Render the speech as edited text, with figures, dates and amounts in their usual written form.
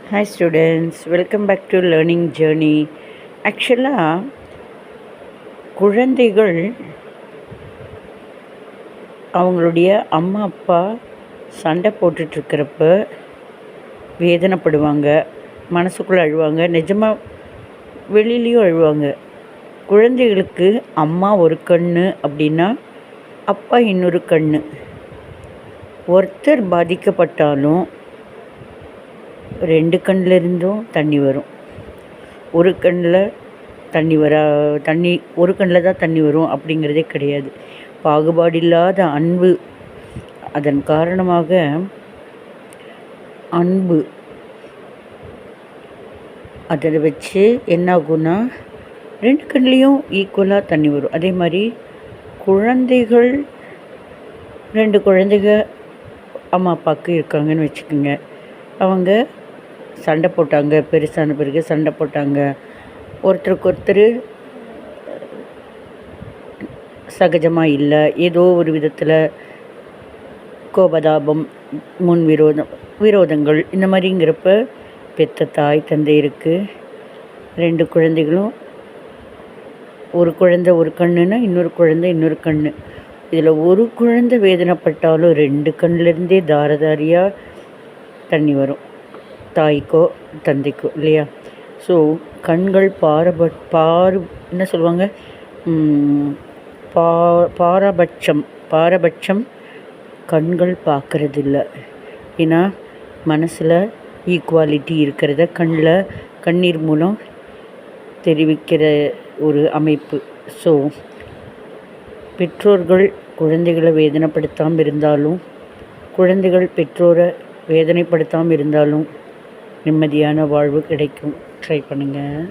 Hi students, welcome back to learning journey. ஆக்சுவலாக குழந்தைகள் அவங்களுடைய அம்மா அப்பா சண்டை போட்டுட்ருக்கிறப்ப வேதனைப்படுவாங்க, மனசுக்குள்ளே அழுவாங்க, நிஜமாக வெளியிலையும் அழுவாங்க. குழந்தைகளுக்கு அம்மா ஒரு கண்ணு அப்படின்னா அப்பா இன்னொரு கண்ணு. ஒருத்தர் பாதிக்கப்பட்டாலும் ரெண்டு கண்ணிலிருந்தும் தண்ணி வரும். ஒரு கண்ணில் ஒரு கண்ணில் தான் தண்ணி வரும் அப்படிங்கிறதே கிடையாது. பாகுபாடில்லாத அன்பு, அதன் காரணமாக அன்பு அதை வச்சு என்னாகும்னா ரெண்டு கண்லேயும் ஈக்குவலாக தண்ணி வரும். அதே மாதிரி குழந்தைகள், ரெண்டு குழந்தைங்க அம்மா அப்பாவுக்கு இருக்காங்கன்னு வச்சுக்கோங்க. அவங்க சண்டை போட்டாங்க, பெருசான பிறகு சண்டை போட்டாங்க, ஒருத்தருக்கு ஒருத்தர் சகஜமாக இல்லை, ஏதோ ஒரு விதத்தில் கோபதாபம், விரோதங்கள் இந்த மாதிரிங்கிறப்ப பெத்த தாய் தந்தை இருக்குது. ரெண்டு குழந்தைகளும், ஒரு குழந்தை ஒரு கண்ணுன்னா இன்னொரு குழந்தை இன்னொரு கண்ணு. இதில் ஒரு குழந்தை வேதனைப்பட்டாலும் ரெண்டு கண்ணிலேருந்தே தாரதாரியாக தண்ணி வரும், தாய்க்கோ தந்தைக்கோ, இல்லையா? ஸோ கண்கள் என்ன சொல்லுவாங்க, பாரபட்சம் கண்கள் பார்க்குறதில்ல. ஏன்னா மனசில் ஈக்குவாலிட்டி இருக்கிறத கண்ணீர் மூலம் தெரிவிக்கிற ஒரு அமைப்பு. ஸோ பெற்றோர்கள் குழந்தைகளை வேதனைப்படுத்தாமல் இருந்தாலும், குழந்தைகள் பெற்றோரை வேதனைப்படுத்தாமல் இருந்தாலும் நிம்மதியான வாழ்வு கிடைக்கும். ட்ரை பண்ணுங்கள்.